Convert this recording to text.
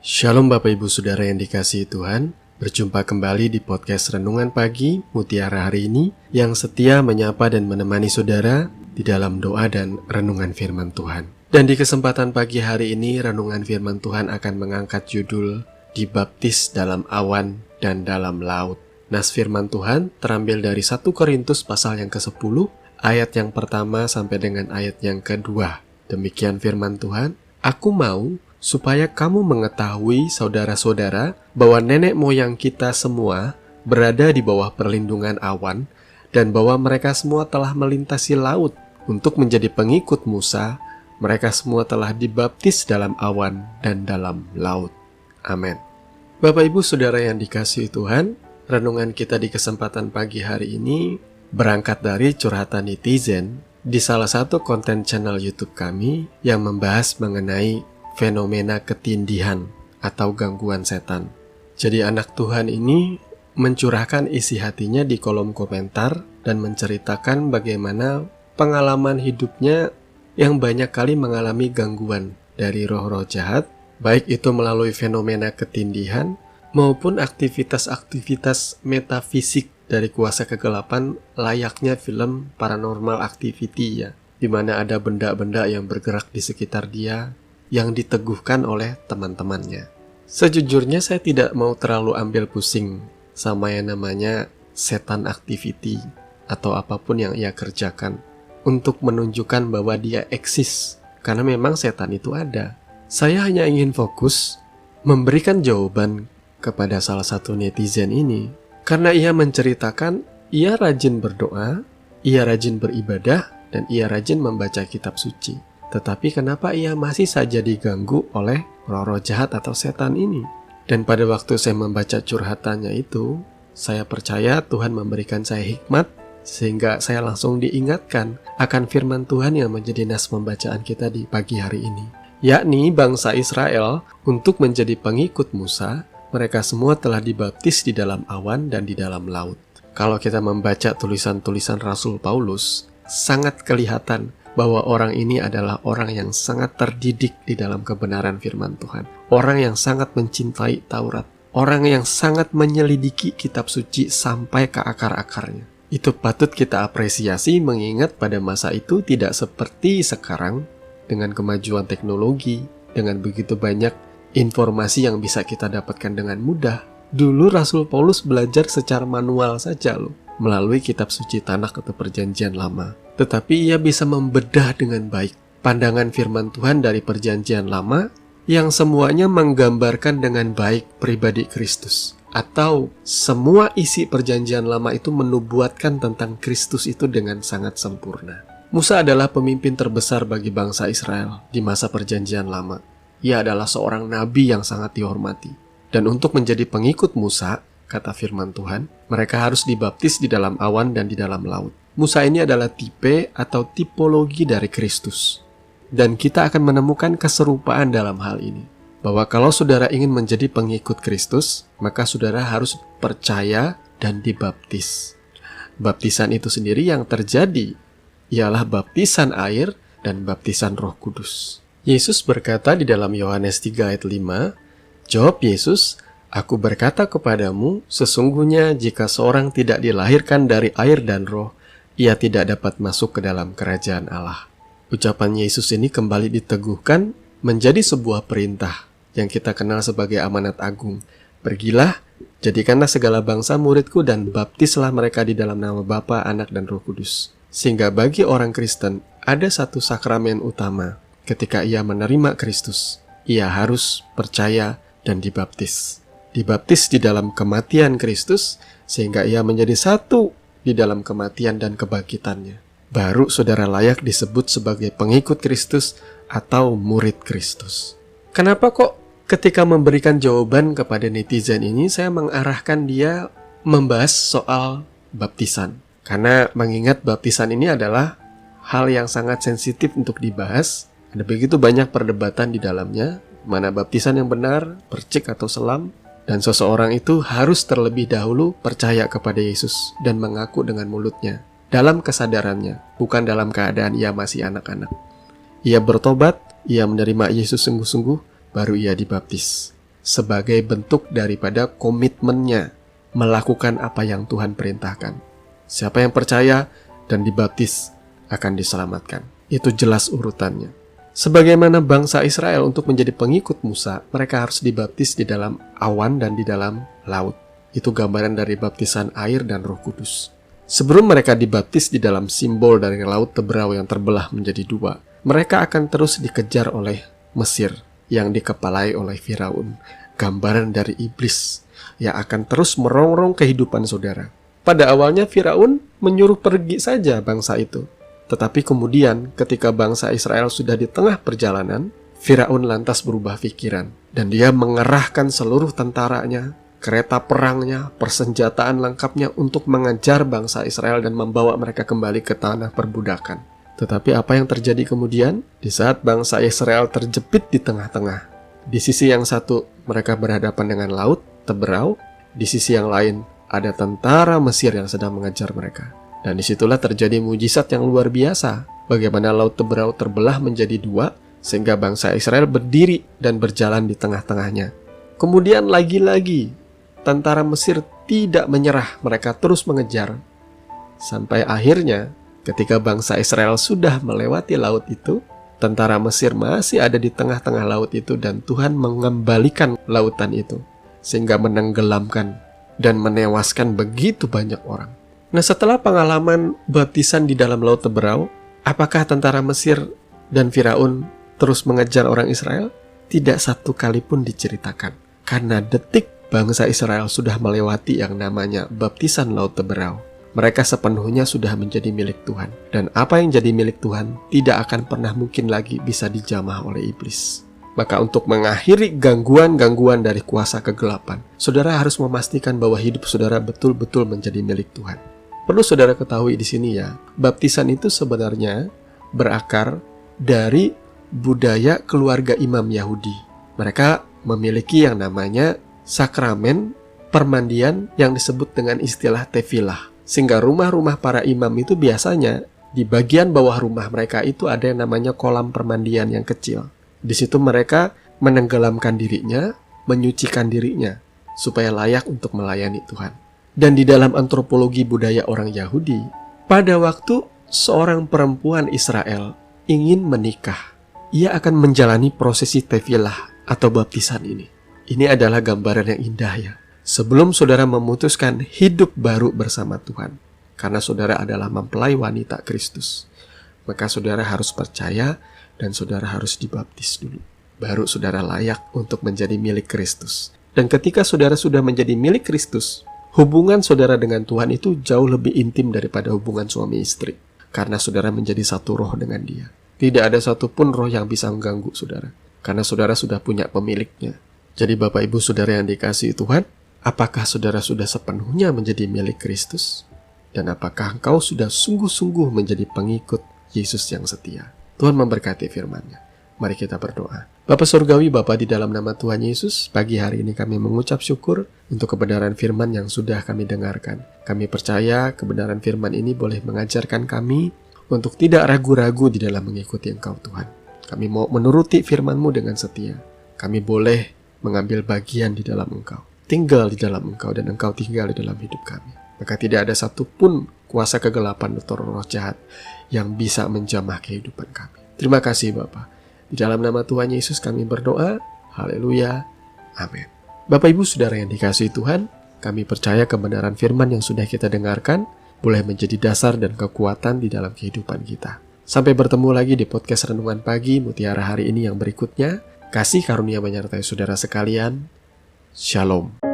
Shalom Bapak Ibu Saudara yang dikasihi Tuhan. Berjumpa kembali di podcast Renungan Pagi Mutiara hari ini yang setia menyapa dan menemani saudara di dalam doa dan renungan firman Tuhan. Dan di kesempatan pagi hari ini renungan firman Tuhan akan mengangkat judul Dibaptis dalam awan dan dalam laut. Nas firman Tuhan terambil dari 1 Korintus pasal yang ke-10 ayat yang pertama sampai dengan ayat yang kedua. Demikian firman Tuhan, "Aku mau supaya kamu mengetahui, saudara-saudara, bahwa nenek moyang kita semua berada di bawah perlindungan awan, dan bahwa mereka semua telah melintasi laut untuk menjadi pengikut Musa. Mereka semua telah dibaptis dalam awan dan dalam laut." Amin. Bapak Ibu Saudara yang dikasihi Tuhan, renungan kita di kesempatan pagi hari ini berangkat dari curhatan netizen di salah satu konten channel YouTube kami yang membahas mengenai fenomena ketindihan atau gangguan setan. Jadi anak Tuhan ini mencurahkan isi hatinya di kolom komentar dan menceritakan bagaimana pengalaman hidupnya yang banyak kali mengalami gangguan dari roh-roh jahat, baik itu melalui fenomena ketindihan maupun aktivitas-aktivitas metafisik dari kuasa kegelapan layaknya film Paranormal Activity ya, di mana ada benda-benda yang bergerak di sekitar dia yang diteguhkan oleh teman-temannya. Sejujurnya saya tidak mau terlalu ambil pusing sama yang namanya setan activity atau apapun yang ia kerjakan untuk menunjukkan bahwa dia eksis, karena memang setan itu ada. Saya hanya ingin fokus memberikan jawaban kepada salah satu netizen ini, karena ia menceritakan ia rajin berdoa, ia rajin beribadah, dan ia rajin membaca kitab suci. Tetapi kenapa ia masih saja diganggu oleh roh-roh jahat atau setan ini? Dan pada waktu saya membaca curhatannya itu, saya percaya Tuhan memberikan saya hikmat, sehingga saya langsung diingatkan akan firman Tuhan yang menjadi nas pembacaan kita di pagi hari ini. Yakni bangsa Israel untuk menjadi pengikut Musa, mereka semua telah dibaptis di dalam awan dan di dalam laut. Kalau kita membaca tulisan-tulisan Rasul Paulus, sangat kelihatan bahwa orang ini adalah orang yang sangat terdidik di dalam kebenaran firman Tuhan. Orang yang sangat mencintai Taurat. Orang yang sangat menyelidiki kitab suci sampai ke akar-akarnya. Itu patut kita apresiasi mengingat pada masa itu tidak seperti sekarang dengan kemajuan teknologi, dengan begitu banyak informasi yang bisa kita dapatkan dengan mudah. Dulu Rasul Paulus belajar secara manual saja loh, melalui kitab suci Tanakh atau Perjanjian Lama. Tetapi ia bisa membedah dengan baik pandangan firman Tuhan dari Perjanjian Lama yang semuanya menggambarkan dengan baik pribadi Kristus. Atau semua isi Perjanjian Lama itu menubuatkan tentang Kristus itu dengan sangat sempurna. Musa adalah pemimpin terbesar bagi bangsa Israel di masa Perjanjian Lama. Ia adalah seorang nabi yang sangat dihormati. Dan untuk menjadi pengikut Musa, kata firman Tuhan, mereka harus dibaptis di dalam awan dan di dalam laut. Musa ini adalah tipe atau tipologi dari Kristus. Dan kita akan menemukan keserupaan dalam hal ini. Bahwa kalau saudara ingin menjadi pengikut Kristus, maka saudara harus percaya dan dibaptis. Baptisan itu sendiri yang terjadi ialah baptisan air dan baptisan Roh Kudus. Yesus berkata di dalam Yohanes 3 ayat 5, "Jawab Yesus, Aku berkata kepadamu, sesungguhnya jika seorang tidak dilahirkan dari air dan roh, ia tidak dapat masuk ke dalam kerajaan Allah." Ucapan Yesus ini kembali diteguhkan menjadi sebuah perintah yang kita kenal sebagai amanat agung. "Pergilah, jadikanlah segala bangsa muridku dan baptislah mereka di dalam nama Bapa, Anak, dan Roh Kudus." Sehingga bagi orang Kristen ada satu sakramen utama ketika ia menerima Kristus. Ia harus percaya dan dibaptis. Dibaptis di dalam kematian Kristus, sehingga ia menjadi satu di dalam kematian dan kebangkitannya. Baru saudara layak disebut sebagai pengikut Kristus atau murid Kristus. Kenapa kok ketika memberikan jawaban kepada netizen ini, saya mengarahkan dia membahas soal baptisan? Karena mengingat baptisan ini adalah hal yang sangat sensitif untuk dibahas. Ada begitu banyak perdebatan di dalamnya, mana baptisan yang benar, percik atau selam. Dan seseorang itu harus terlebih dahulu percaya kepada Yesus dan mengaku dengan mulutnya, dalam kesadarannya, bukan dalam keadaan ia masih anak-anak. Ia bertobat, ia menerima Yesus sungguh-sungguh, baru ia dibaptis. sebagai bentuk daripada komitmennya melakukan apa yang Tuhan perintahkan. Siapa yang percaya dan dibaptis akan diselamatkan. Itu jelas urutannya. Sebagaimana bangsa Israel untuk menjadi pengikut Musa, mereka harus dibaptis di dalam awan dan di dalam laut. Itu gambaran dari baptisan air dan Roh Kudus. Sebelum mereka dibaptis di dalam simbol dari laut Teberau yang terbelah menjadi dua, mereka akan terus dikejar oleh Mesir yang dikepalai oleh Firaun, gambaran dari iblis yang akan terus merongrong kehidupan saudara. Pada awalnya Firaun menyuruh pergi saja bangsa itu. Tetapi kemudian ketika bangsa Israel sudah di tengah perjalanan, Firaun lantas berubah pikiran. Dan dia mengerahkan seluruh tentaranya, kereta perangnya, persenjataan lengkapnya untuk mengejar bangsa Israel dan membawa mereka kembali ke tanah perbudakan. Tetapi apa yang terjadi kemudian? Di saat bangsa Israel terjepit di tengah-tengah, di sisi yang satu mereka berhadapan dengan laut Teberau, di sisi yang lain ada tentara Mesir yang sedang mengejar mereka. Dan disitulah terjadi mujizat yang luar biasa. Bagaimana laut Teberau terbelah menjadi dua, sehingga bangsa Israel berdiri dan berjalan di tengah-tengahnya. Kemudian lagi-lagi, tentara Mesir tidak menyerah, mereka terus mengejar. Sampai akhirnya, ketika bangsa Israel sudah melewati laut itu, tentara Mesir masih ada di tengah-tengah laut itu dan Tuhan mengembalikan lautan itu, sehingga menenggelamkan dan menewaskan begitu banyak orang. Nah, setelah pengalaman baptisan di dalam laut Teberau, apakah tentara Mesir dan Firaun terus mengejar orang Israel? Tidak satu kali pun diceritakan. Karena detik bangsa Israel sudah melewati yang namanya baptisan laut Teberau, mereka sepenuhnya sudah menjadi milik Tuhan. Dan apa yang jadi milik Tuhan tidak akan pernah mungkin lagi bisa dijamah oleh iblis. Maka untuk mengakhiri gangguan-gangguan dari kuasa kegelapan, saudara harus memastikan bahwa hidup saudara betul-betul menjadi milik Tuhan. Perlu saudara ketahui di sini ya, baptisan itu sebenarnya berakar dari budaya keluarga imam Yahudi. Mereka memiliki yang namanya sakramen permandian yang disebut dengan istilah tefilah. Sehingga rumah-rumah para imam itu biasanya di bagian bawah rumah mereka itu ada yang namanya kolam permandian yang kecil. Di situ mereka menenggelamkan dirinya, menyucikan dirinya, supaya layak untuk melayani Tuhan. Dan di dalam antropologi budaya orang Yahudi, pada waktu seorang perempuan Israel ingin menikah, ia akan menjalani prosesi tefilah atau baptisan ini. Ini adalah gambaran yang indah ya. Sebelum saudara memutuskan hidup baru bersama Tuhan, karena saudara adalah mempelai wanita Kristus, maka saudara harus percaya dan saudara harus dibaptis dulu. Baru saudara layak untuk menjadi milik Kristus. Dan ketika saudara sudah menjadi milik Kristus, hubungan saudara dengan Tuhan itu jauh lebih intim daripada hubungan suami istri. Karena saudara menjadi satu roh dengan Dia. Tidak ada satupun roh yang bisa mengganggu saudara. Karena saudara sudah punya pemiliknya. Jadi Bapak Ibu saudara yang dikasihi Tuhan, apakah saudara sudah sepenuhnya menjadi milik Kristus? Dan apakah engkau sudah sungguh-sungguh menjadi pengikut Yesus yang setia? Tuhan memberkati firman-Nya. Mari kita berdoa. Bapa Surgawi, Bapa di dalam nama Tuhan Yesus, pagi hari ini kami mengucap syukur untuk kebenaran firman yang sudah kami dengarkan. Kami percaya kebenaran firman ini boleh mengajarkan kami untuk tidak ragu-ragu di dalam mengikuti Engkau Tuhan. Kami mau menuruti firman-Mu dengan setia. Kami boleh mengambil bagian di dalam Engkau, tinggal di dalam Engkau, dan Engkau tinggal di dalam hidup kami. Maka tidak ada satupun kuasa kegelapan atau roh jahat yang bisa menjamah kehidupan kami. Terima kasih Bapa. Di dalam nama Tuhan Yesus kami berdoa. Haleluya. Amin. Bapak Ibu Saudara yang dikasihi Tuhan, kami percaya kebenaran firman yang sudah kita dengarkan boleh menjadi dasar dan kekuatan di dalam kehidupan kita. Sampai bertemu lagi di podcast Renungan Pagi Mutiara hari ini yang berikutnya. Kasih karunia menyertai saudara sekalian. Shalom.